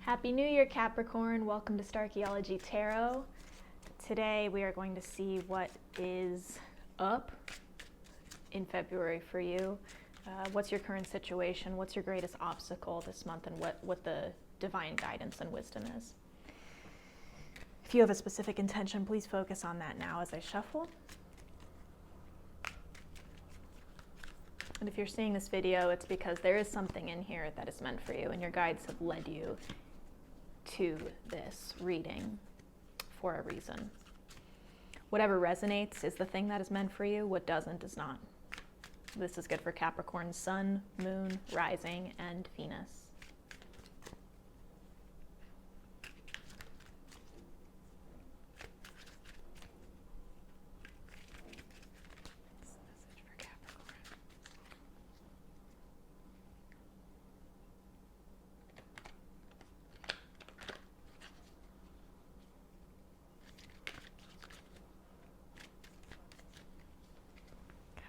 Happy New Year, Capricorn. Welcome to Starchaeology Tarot. Today we are going to see what is up in February for you. What's your current situation? What's your greatest obstacle this month? And what the divine guidance and wisdom is. If you have a specific intention, please focus on that now as I shuffle. And if you're seeing this video, it's because there is something in here that is meant for you, and your guides have led you to this reading for a reason. Whatever resonates is the thing that is meant for you. What doesn't is not. This is good for Capricorn, Sun, Moon, Rising, and Venus.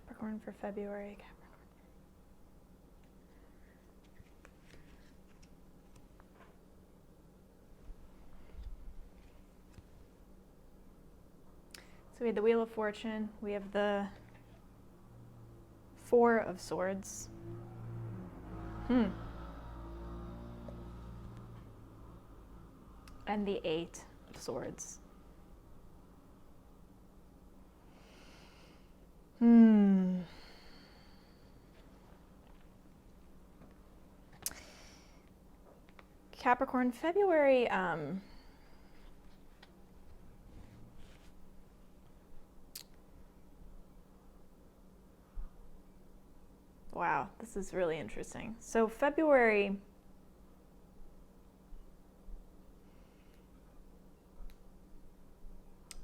Capricorn for February. So we have the Wheel of Fortune. We have the Four of Swords. And the Eight of Swords. Capricorn, February, wow, this is really interesting. So February,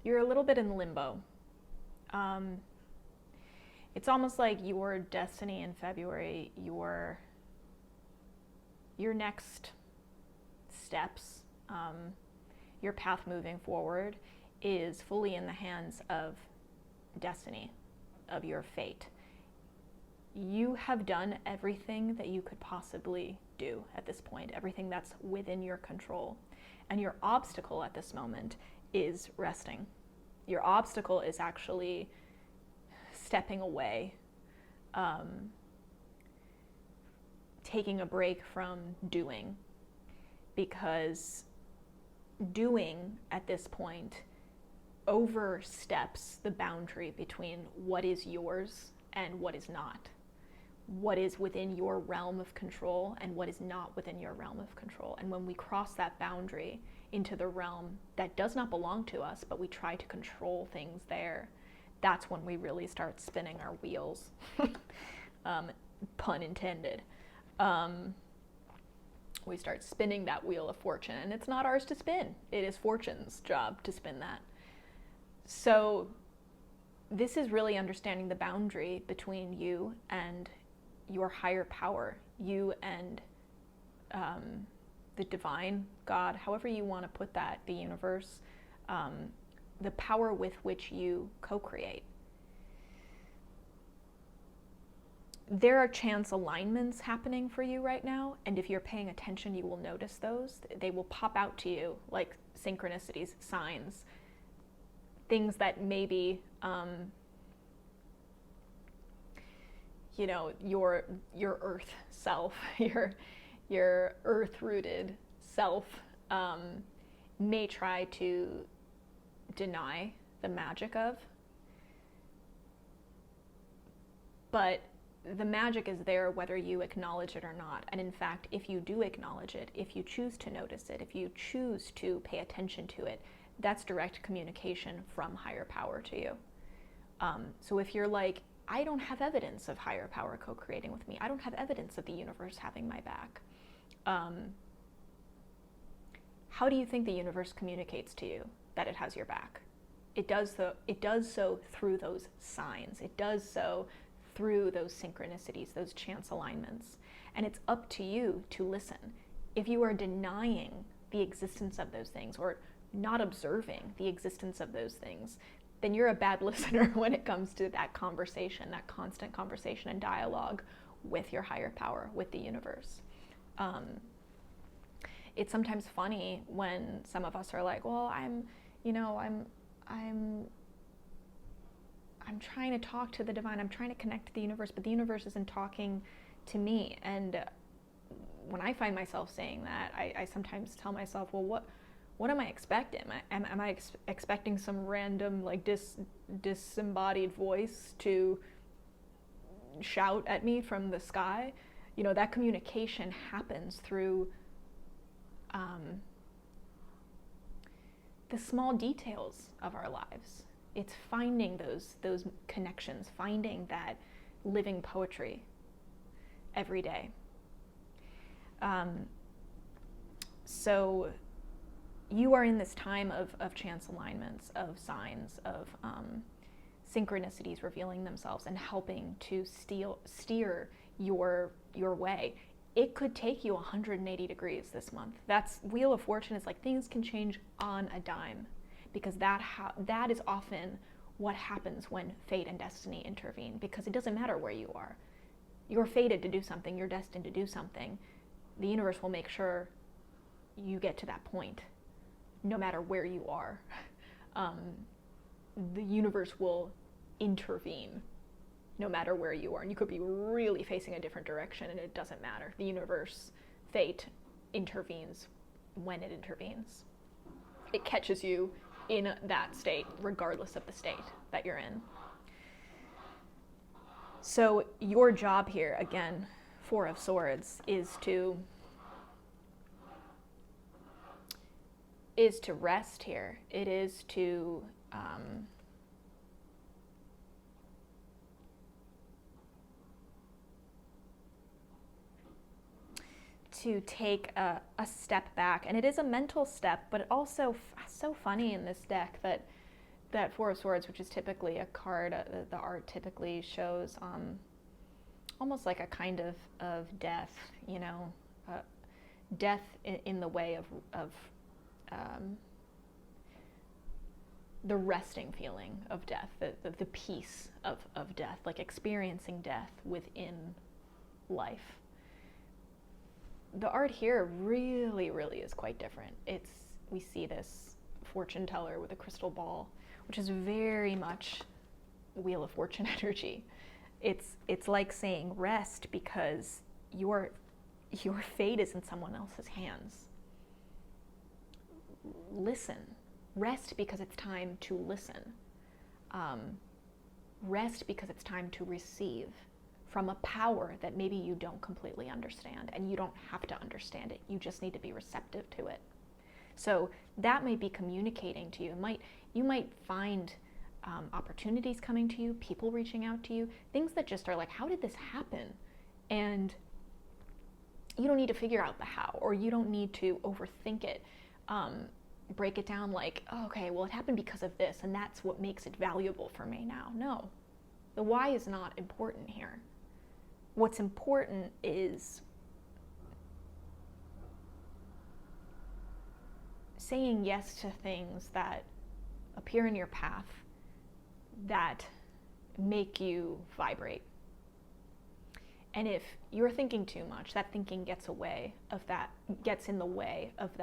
you're a little bit in limbo. It's almost like your destiny in February, your next steps, your path moving forward is fully in the hands of destiny, of your fate. You have done everything that you could possibly do at this point, everything that's within your control. And your obstacle at this moment is resting. Your obstacle is actually stepping away, taking a break from doing, because doing at this point oversteps the boundary between what is yours and what is not, what is within your realm of control and what is not within your realm of control. And when we cross that boundary into the realm that does not belong to us, but we try to control things there, that's when we really start spinning our wheels, pun intended. We start spinning that wheel of fortune, and it's not ours to spin. It is fortune's job to spin that. So this is really understanding the boundary between you and your higher power, you and the divine, God, however you want to put that, the universe, the power with which you co-create. There are chance alignments happening for you right now, and if you're paying attention, you will notice those. They will pop out to you like synchronicities, signs, things that maybe, your earth self, your earth-rooted self may try to deny the magic of, but the magic is there whether you acknowledge it or not. And in fact, if you do acknowledge it, if you choose to notice it, if you choose to pay attention to it, that's direct communication from higher power to you. So if you're like, I don't have evidence of higher power co-creating with me, I don't have evidence of the universe having my back, how do you think the universe communicates to you that it has your back? It does so through those signs. It does so through those synchronicities, those chance alignments. And it's up to you to listen. If you are denying the existence of those things or not observing the existence of those things, then you're a bad listener when it comes to that conversation, that constant conversation and dialogue with your higher power, with the universe. it's sometimes funny when some of us are like, well, I'm trying to talk to the divine, I'm trying to connect to the universe, but the universe isn't talking to me. And when I find myself saying that, I sometimes tell myself, well, what am I expecting? Am I expecting some random, like, disembodied voice to shout at me from the sky? You know, that communication happens through the small details of our lives. It's finding those connections, finding that living poetry every day. So you are in this time of chance alignments, of signs, of synchronicities revealing themselves and helping to steer your way. It could take you 180 degrees this month. That's Wheel of Fortune is like things can change on a dime, because that is often what happens when fate and destiny intervene, because it doesn't matter where you are. You're fated to do something, you're destined to do something. The universe will make sure you get to that point, no matter where you are. The universe will intervene no matter where you are. And you could be really facing a different direction and it doesn't matter. The universe, fate, intervenes when it intervenes. It catches you in that state, regardless of the state that you're in. So your job here, again, Four of Swords, is to rest here. It is to take a step back. And it is a mental step, but it also so funny in this deck that Four of Swords, which is typically a card, the art typically shows almost like a kind of death, you know, death in the way of the resting feeling of death, the peace of death, like experiencing death within life. The art here really, really is quite different. We see this fortune teller with a crystal ball, which is very much Wheel of Fortune energy. It's like saying rest because your fate is in someone else's hands. Listen. Rest because it's time to listen. Rest because it's time to receive from a power that maybe you don't completely understand, and you don't have to understand it. You just need to be receptive to it. So that might be communicating to you. You might find opportunities coming to you, people reaching out to you, things that just are like, how did this happen? And you don't need to figure out the how, or you don't need to overthink it. Break it down like, oh, okay, well, it happened because of this, and that's what makes it valuable for me now. No, the why is not important here. What's important is saying yes to things that appear in your path that make you vibrate. And if you're thinking too much, that thinking gets in the way of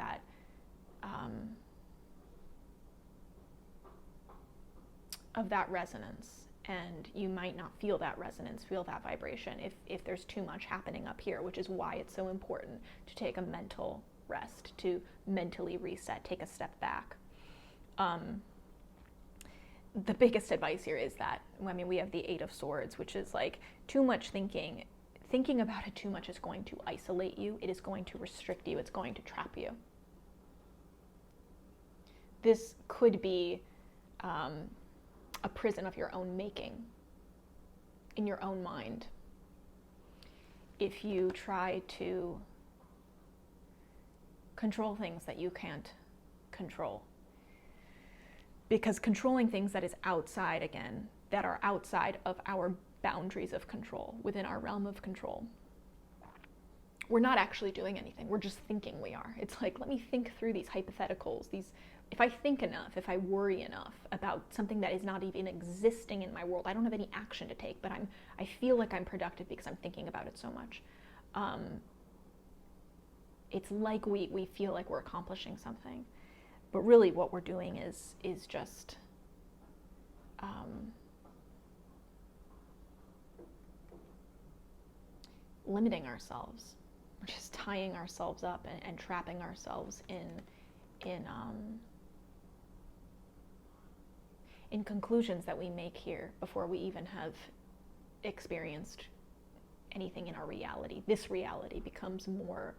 that resonance, and you might not feel that resonance, feel that vibration if there's too much happening up here, which is why it's so important to take a mental rest, to mentally reset, take a step back. The biggest advice here is that, I mean, we have the Eight of Swords, which is like too much thinking about it too much is going to isolate you, it is going to restrict you, it's going to trap you. This could be a prison of your own making, in your own mind. If you try to control things that you can't control. Because controlling things that is outside, again, that are outside of our boundaries of control, within our realm of control, we're not actually doing anything. We're just thinking we are. It's like, let me think through these hypotheticals, if I think enough, if I worry enough about something that is not even existing in my world, I don't have any action to take, but I feel like I'm productive because I'm thinking about it so much. it's like we feel like we're accomplishing something, but really what we're doing is just limiting ourselves. We're just tying ourselves up and trapping ourselves in conclusions that we make here before we even have experienced anything in our reality. This reality becomes more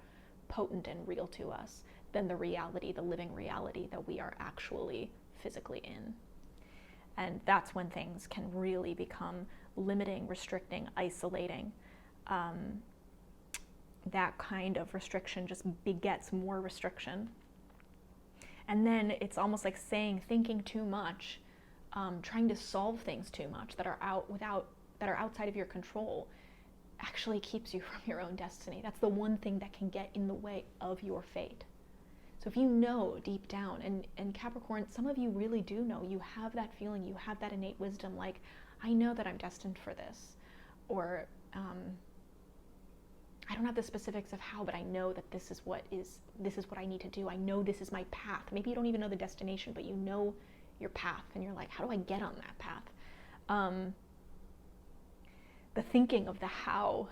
potent and real to us than the reality, the living reality that we are actually physically in. And that's when things can really become limiting, restricting, isolating. That kind of restriction just begets more restriction. And then it's almost like thinking too much, trying to solve things too much that are outside of your control, actually keeps you from your own destiny. That's the one thing that can get in the way of your fate. So if you know deep down, and Capricorn, some of you really do know, you have that feeling, you have that innate wisdom, like, I know that I'm destined for this. Or I don't have the specifics of how, but I know that this is what I need to do. I know this is my path. Maybe you don't even know the destination, but you know your path, and you're like, how do I get on that path? The thinking of the how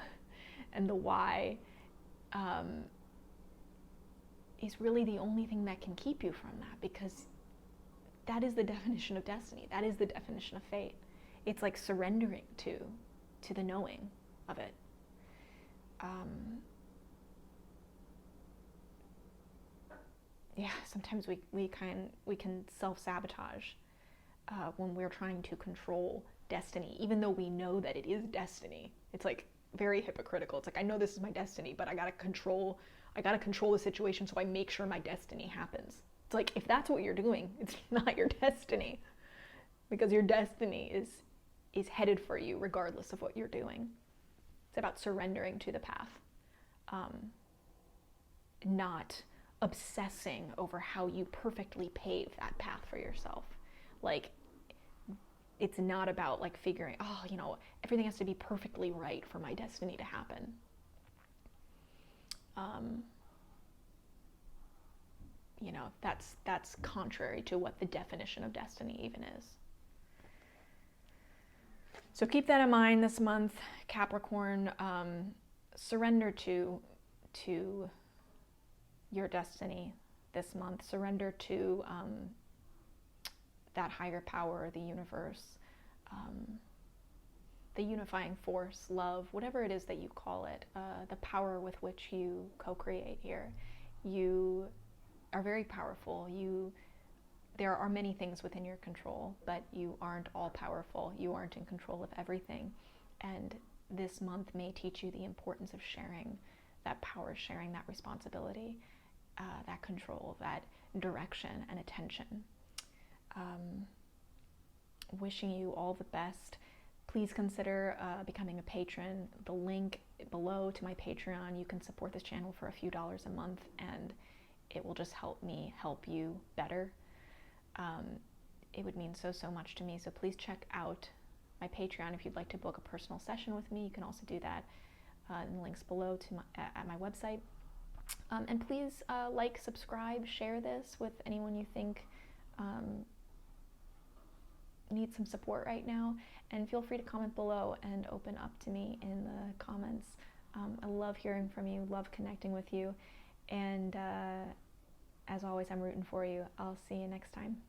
and the why is really the only thing that can keep you from that, because that is the definition of destiny. That is the definition of fate. It's like surrendering to the knowing of it. Sometimes we can self-sabotage when we're trying to control destiny, even though we know that it is destiny. It's like very hypocritical. It's like, I know this is my destiny, but I gotta control the situation so I make sure my destiny happens. It's like, if that's what you're doing, it's not your destiny, because your destiny is headed for you regardless of what you're doing. It's about surrendering to the path, not obsessing over how you perfectly pave that path for yourself. Like, it's not about like figuring, everything has to be perfectly right for my destiny to happen. That's contrary to what the definition of destiny even is. So keep that in mind this month, Capricorn. Surrender to your destiny this month. Surrender to that higher power, the universe, the unifying force, love, whatever it is that you call it, the power with which you co-create here. You are very powerful. There are many things within your control, but you aren't all powerful. You aren't in control of everything. And this month may teach you the importance of sharing that power, sharing that responsibility, that control, that direction and attention. Wishing you all the best. Please consider becoming a patron. The link below to my Patreon, you can support this channel for a few dollars a month, and it will just help me help you better. It would mean so much to me. So please check out my Patreon if you'd like to book a personal session with me. You can also do that in the links below at my website. And please like, subscribe, share this with anyone you think needs some support right now. And feel free to comment below and open up to me in the comments. I love hearing from you, love connecting with you. And as always, I'm rooting for you. I'll see you next time.